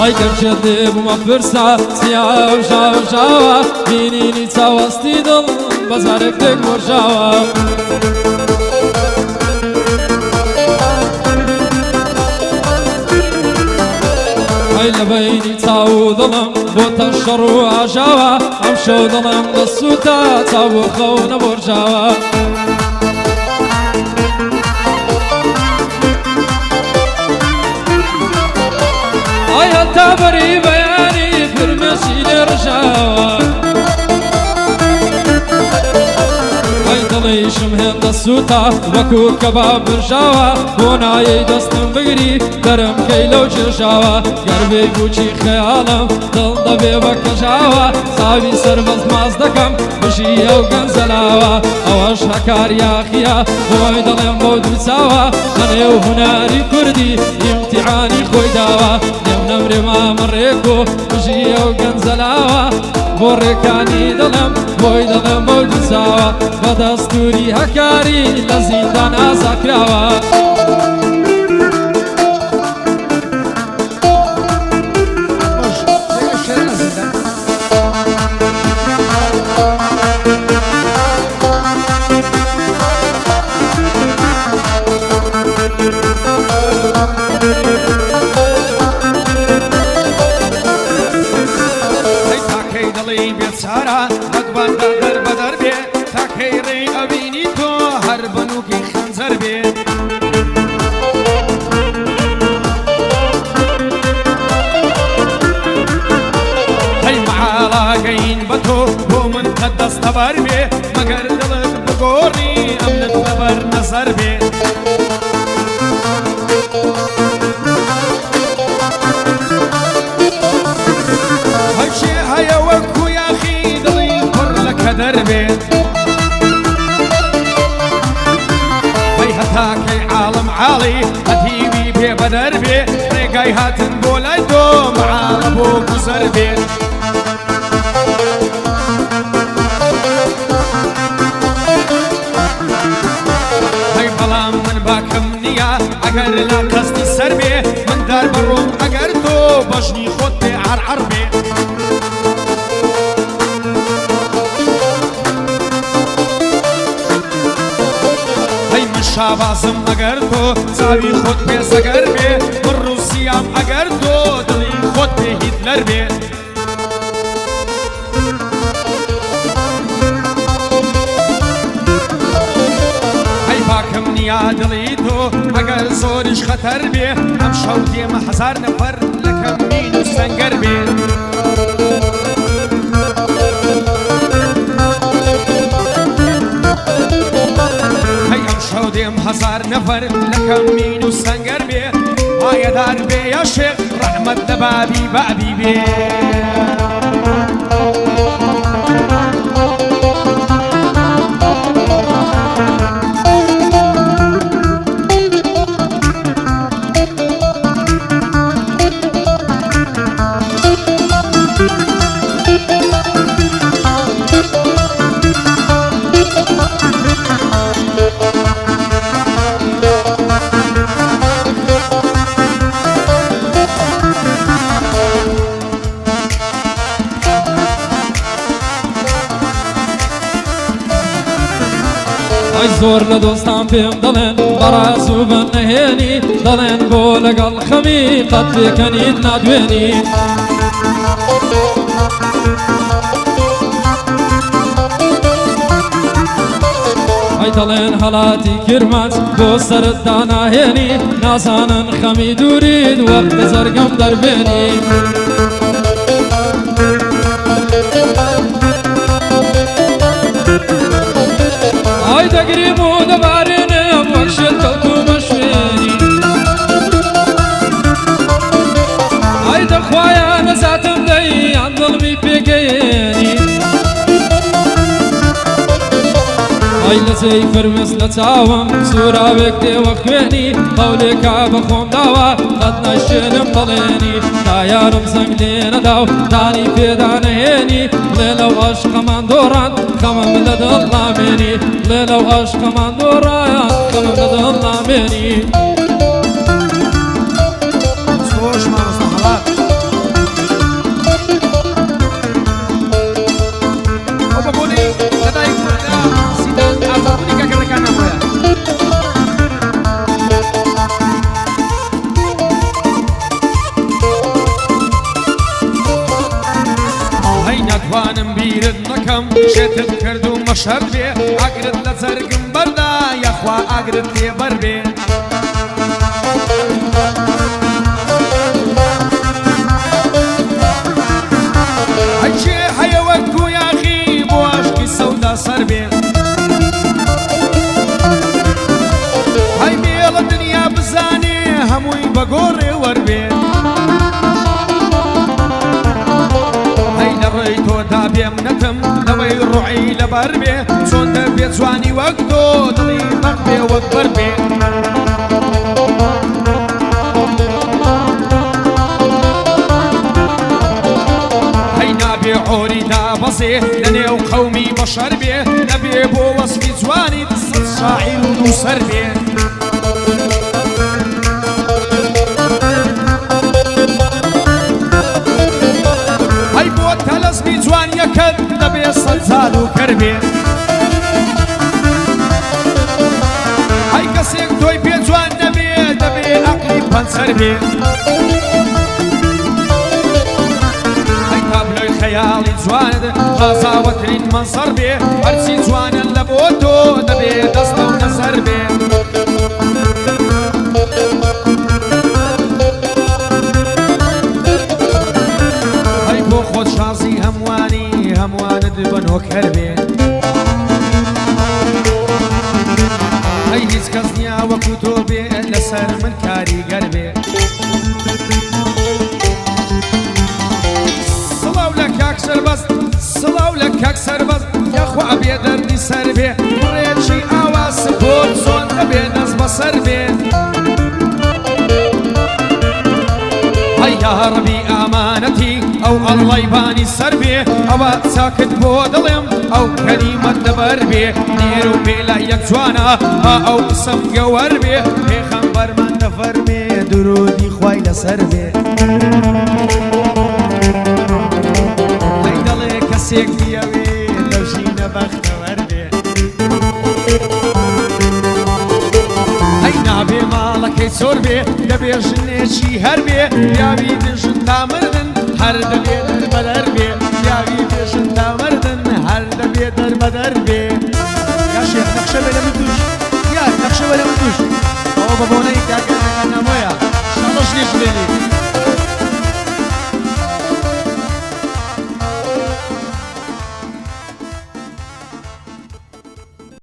ئای گەرچێ بوومە پرسا سیاو ژاو ژاوە بینینی چاوەستی دڵ بەزارێک تێک وەرژاوە ئەی لە بەینی چاو و دڵم بۆتە شەڕ و ئاژاوە ئەم شەو دڵم دەسووتە چاو بۆ خەو نەبۆرژاوە ئای هەتا بەری بەیانی فرمێشی لێ ڕژاوە ئەی دڵیشم هێندە سووتە وەکو کەباب برژاوە بۆ نایەی دەستم بگری دەرم کەی لەو چێژاوە گەربێی بووچی خەیاڵم دڵ دەبێ بە کەژاوە چاوی سەربەست ماز دەکەم بژی ئەو گەنجەلاوە ئەوەش هەکار یاخیە بۆی دەڵێم بۆ دووچاوە خەنێ و هوناری کوردی ئیمتیحانی خۆی داوە لێم نەمرێ مامەڕێک و بژی ئەو گەنجەلاوە بۆ ڕێکانی دڵم بۆی دەڵێم بۆ دووچاوە بە دەستوری هەکاری لە زیندان ئازاکراوە دەستەبەر بێ مەگەر دڵت بگۆڕی ئەمنت لەبەر نەزەر بێ هەرچێ هەیە وەکو یاخی دڵی پڕ لە کەدەر بێ وەی هەتاکەی عاڵم عاڵی هەتیوی پێ بەدەر بێ ڕێگای هاتن بۆ لای تۆ مەعاڵە بۆ گوزەر بێ ئەگەر لا کەستی سەر بێ من دار بڕۆم ئەگەر تۆ بەژنی خۆت بێ عەرعەر بێ هەی من شابازم ئەگەر تۆ چاوی خۆت پێ سەگەر بێ من ڕووسیام ئەگەر تۆ دڵی خۆت پێ هیتلەر بێ دڵی تۆ ئەگەر زۆریش خەتەر بێ ئەم شەو دێمە هەزار نەفەر لە کەمین و سەنگەر بێ هەی ئەم شەو دێم هەزار نەفەر لە کەمین و سەنگەر بێ ئایەدار بێ یا شێخ ڕەحمەت لە بابی بابی بێ ئەی زۆر لە دۆستان پێم دەڵێن بەڕاز و بەنەهێنی دەڵێن بۆ لەگەڵ خەمی قەت پێکەنیت نادوێنی ئەی دەڵێن هەڵاتی کرماچ بۆ سەرت داناهێنی نازانن خەمی دوورید وەختە زەرگەم دەربێنی ئای دەگریم و دەبارێنم وەک شێت کەوتومە شوێنی ئای دەخوایە نەزاتم دەی یان دڵمی پێگەیێنی ئای لە جێی فرمێس لە چاوم سوراوێک دێوە خوێنی قەولێکا بە خۆم داوە قەت نەشێنم بەڵێنی تا یارم زەنگ لێ نەدا و دانی پێدا نەهێنی بڵێ لەو عەشقەمان دۆڕان خەمم لە دڵ نامێنی بڵێ لەو عەشقەمان دۆڕایان خەمم لە دڵ نامێنی خۆش مامۆستا هەڵات ناتوانم بیرت نەکەم شێتت کرد و مەشەر بێ ئاگرت لە جەرگم بەردا یاخوا ئاگرت تێبەر بێ هەیچێ هەیە وەکو یاغی بۆ عاشقی سەودا سەر بێ هەی بێڵە دنیا بزانێ هەمووی بە گۆڕێ وەربێ هەی لە ڕێی تۆدا بێم نەکەم لەوەی ڕوعی لەبەر بێ چۆن دەبێت جوانی وەک تۆ دڵی بەق بێ وەک بەر بێ هەی نابێ عۆری دابەزێ لە نێو قەومی بەشەر بێ نەبێ بۆ وەسفی جوانی سەد شاعیر و دووسەر بێ هەی بۆ تەلەسمی جوانیەکەت دەبێ سەد زال و کەر بێ هەی کەسێک تۆی پێ جوان نەبێ دەبێ عەقلی پەنسەر بێ هەی تابلۆی خەیاڵی جوانت غازاوەترین مەنزەر بێ هەرچی جوانە لە بۆ تۆ دەبێ دەستە و نەزەر بێ هەی بۆ خۆت شازی هەمووانی هەمووانت بەنۆکەر بێ هەی هیچ کەس نیا وەکو تۆ بێ لەسەر من کاریگەر بێ سڵاو لە کاک سەربەز سڵاو لە کاک سەربەز یاخوا بێ دەردی سەر بێ ڕێکی ئاوا سپۆت چۆن دەبێ دەست بەسەر بێ هەی یا ڕەبی ئامانەتی ئەو ئەڵڵەی بانی سەر بێ ئەوە چاکت بۆ دڵێم ئەو کەریمەت لەبەر بێ نێر و پێلای یەک جوانە ئەو قسەم گەوەر بێ پێغەمبەرمان دەفەرمێ درودی خوای لەسەر بێ هەی دەڵێ کەسێک دیەوێ لەو ژینە بەختەوەر بێ هەی نابێ ماڵەکەی چۆر بێ دەبێ ژنێکی هەر بێ پیاوی دژن تا مردن هەر دەبێ دەربەدەر بێ پیاوی دژن تا مردن هەر دەبێ دەربەدەر بێ یا شێخ نەخشە بێ لە من توش یا نەخشە بێ لە من توش ئەوە بە بۆنەی